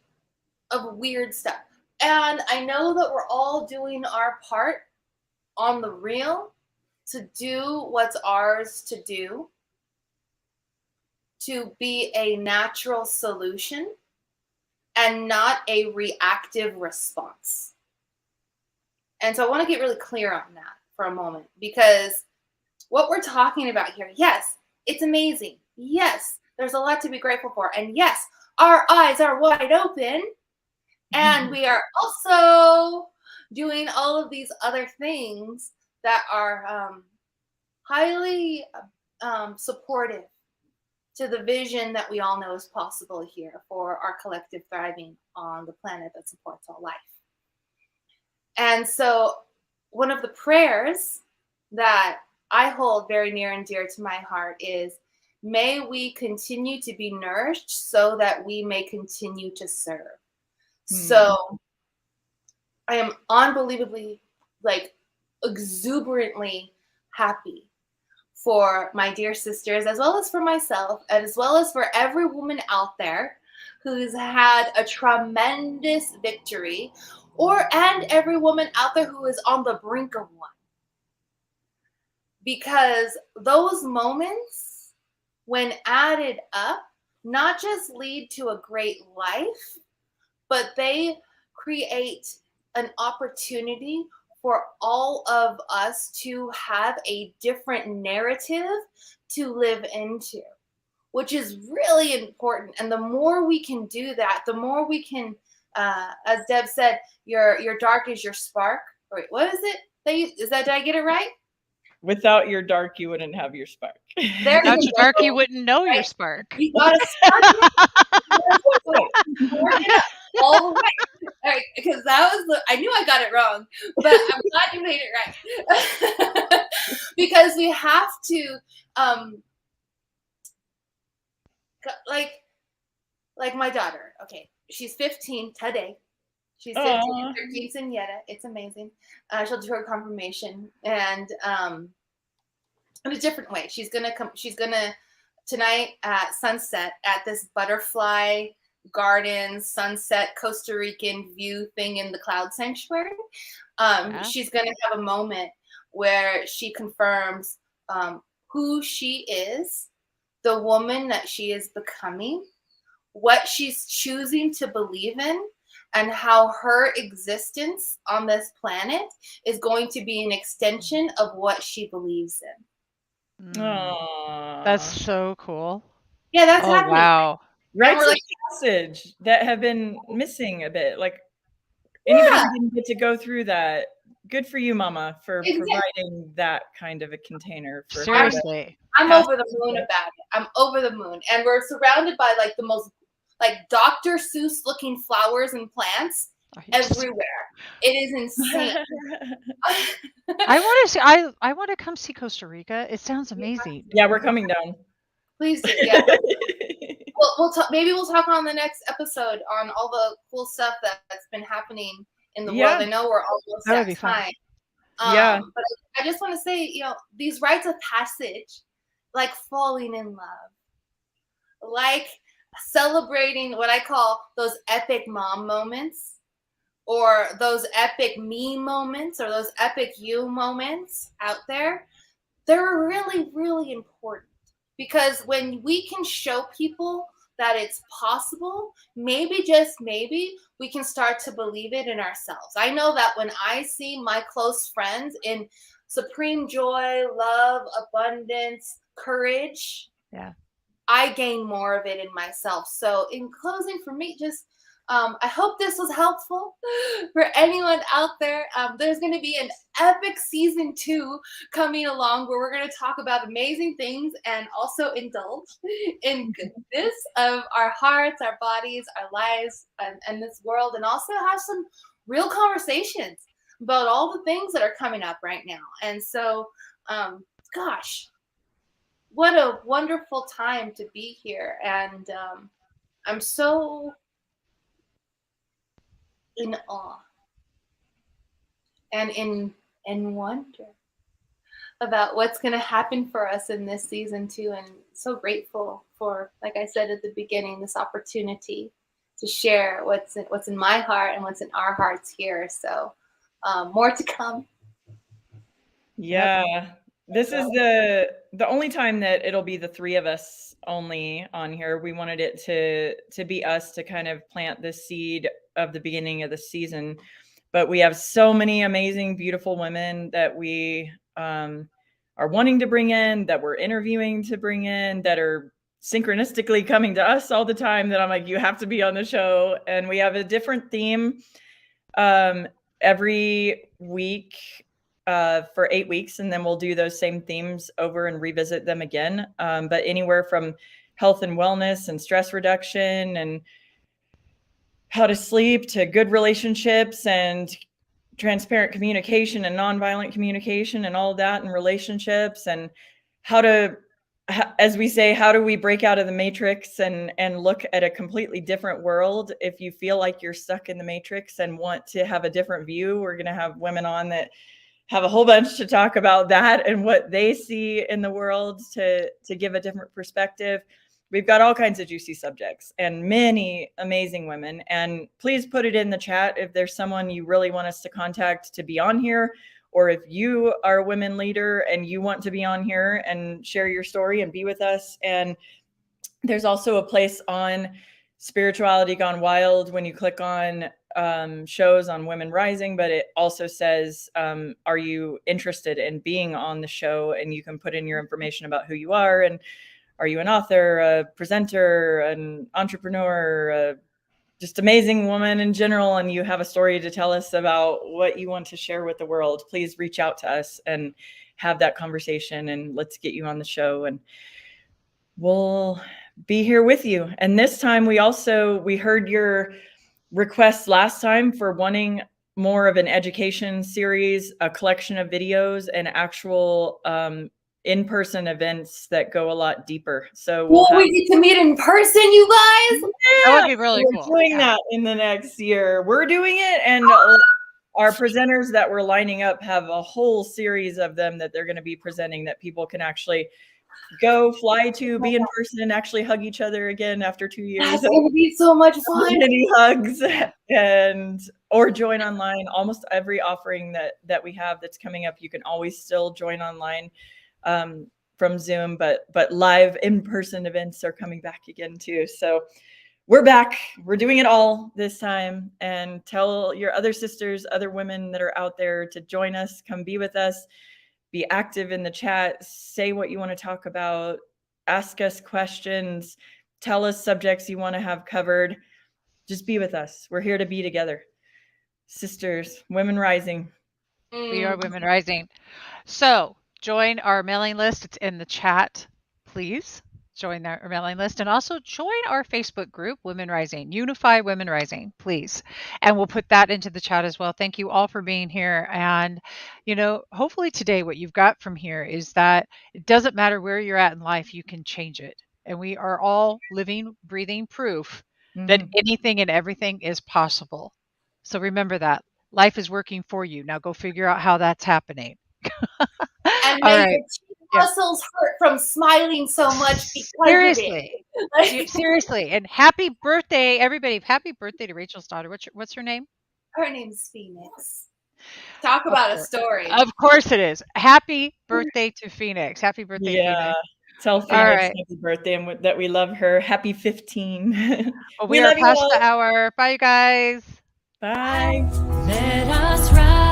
of weird stuff. And I know that we're all doing our part on the real to do what's ours to do, to be a natural solution and not a reactive response. And so I want to get really clear on that for a moment, because what we're talking about here, yes, it's amazing. Yes, there's a lot to be grateful for. And yes, our eyes are wide open. And we are also doing all of these other things that are highly supportive to the vision that we all know is possible here for our collective thriving on the planet that supports all life. And so one of the prayers that I hold very near and dear to my heart is, may we continue to be nourished so that we may continue to serve. So I am unbelievably, exuberantly happy for my dear sisters, as well as for myself, and as well as for every woman out there who's had a tremendous victory, and every woman out there who is on the brink of one. Because those moments, when added up, not just lead to a great life, but they create an opportunity for all of us to have a different narrative to live into, which is really important. And the more we can do that, the more we can, as Deb said, your dark is your spark. Wait, what is it? Did I get it right? Without your dark, you wouldn't have your spark. There Without you your dark, go. you wouldn't know your Right. spark. You gotta spark it. Spark it up all the way. All right, because that was I knew I got it wrong, but I'm glad you made it right. Because we have to, like my daughter. Okay, she's 15 today. She's 15, 13's in Yetta. It's amazing. She'll do her confirmation, and in a different way. She's gonna tonight at sunset at this butterfly garden sunset Costa Rican view thing in the cloud sanctuary. She's gonna have a moment where she confirms who she is, the woman that she is becoming, what she's choosing to believe in, and how her existence on this planet is going to be an extension of what she believes in. That's so cool. Yeah, that's happening. Wow. Rites of passage that have been missing a bit. Like anybody who didn't get to go through that, good for you, Mama, for providing that kind of a container for seriously. I'm over the moon about it. I'm over the moon. And we're surrounded by the most Dr. Seuss looking flowers and plants everywhere. It is insane. I want to see. I want to come see Costa Rica. It sounds amazing. Yeah, we're coming down. Please do. Yeah. we'll talk. Maybe we'll talk on the next episode on all the cool stuff that's been happening in the world. I know we're almost at time. But I just want to say, these rites of passage, like falling in love, like celebrating what I call those epic mom moments, or those epic me moments, or those epic you moments out there, they're really, really important. Because when we can show people that it's possible, maybe, just maybe, we can start to believe it in ourselves. I know that when I see my close friends in supreme joy, love, abundance, courage, I gain more of it in myself. So in closing, for me, just I hope this was helpful for anyone out there. There's going to be an epic season 2 coming along where we're going to talk about amazing things and also indulge in goodness of our hearts, our bodies, our lives, and this world, and also have some real conversations about all the things that are coming up right now. And so, gosh, what a wonderful time to be here. And I'm so in awe and in wonder about what's going to happen for us in this season too, and so grateful for, like I said at the beginning, this opportunity to share what's in my heart and what's in our hearts here. So more to come. Yeah. This is the only time that it'll be the three of us only on here. We wanted it to be us to kind of plant the seed of the beginning of the season. But we have so many amazing, beautiful women that we are wanting to bring in, that we're interviewing to bring in, that are synchronistically coming to us all the time, that I'm like, you have to be on the show. And we have a different theme every week for 8 weeks, and then we'll do those same themes over and revisit them again. But anywhere from health and wellness and stress reduction and how to sleep to good relationships and transparent communication and nonviolent communication and all of that, and relationships, and how to, as we say, how do we break out of the matrix and look at a completely different world? If you feel like you're stuck in the matrix and want to have a different view, we're going to have women on that have a whole bunch to talk about that and what they see in the world to give a different perspective. We've got all kinds of juicy subjects and many amazing women. And please put it in the chat if there's someone you really want us to contact to be on here, or if you are a women leader and you want to be on here and share your story and be with us. And there's also a place on Spirituality Gone Wild when you click on shows on Women Rising, but it also says, are you interested in being on the show? And you can put in your information about who you are, and are you an author, a presenter, an entrepreneur, just amazing woman in general, and you have a story to tell us about what you want to share with the world, please reach out to us and have that conversation, and let's get you on the show, and we'll be here with you. And this time we heard your requests last time for wanting more of an education series, a collection of videos, and actual in-person events that go a lot deeper. So we get to meet in person, you guys. That would be really cool. We're doing that in the next year. We're doing it, and our presenters that we're lining up have a whole series of them that they're going to be presenting, that people can actually go fly to, be in person, and actually hug each other again after 2 years. That's going to be so much fun. Many hugs, or join online. Almost every offering that we have that's coming up, you can always still join online from Zoom, but live in-person events are coming back again too. So we're back. We're doing it all this time. And tell your other sisters, other women that are out there to join us, come be with us. Be active in the chat, say what you want to talk about, ask us questions, tell us subjects you want to have covered. Just be with us. We're here to be together. Sisters, Women Rising. We are Women Rising. So join our mailing list. It's in the chat. Please join our mailing list, and also join our Facebook group, Women Rising, Unify Women Rising, please. And we'll put that into the chat as well. Thank you all for being here. And, hopefully today what you've got from here is that it doesn't matter where you're at in life, you can change it. And we are all living, breathing proof that anything and everything is possible. So remember that. Life is working for you. Now go figure out how that's happening. And may your muscles hurt from smiling so much because seriously. of it. Seriously. And happy birthday, everybody. Happy birthday to Rachel's daughter. What's her name? Her name's Phoenix. Talk about a story. Of course it is. Happy birthday to Phoenix. Happy birthday, Phoenix. Tell Phoenix happy birthday and that we love her. Happy 15. We are past the hour. Bye, you guys. Bye. Let us rise.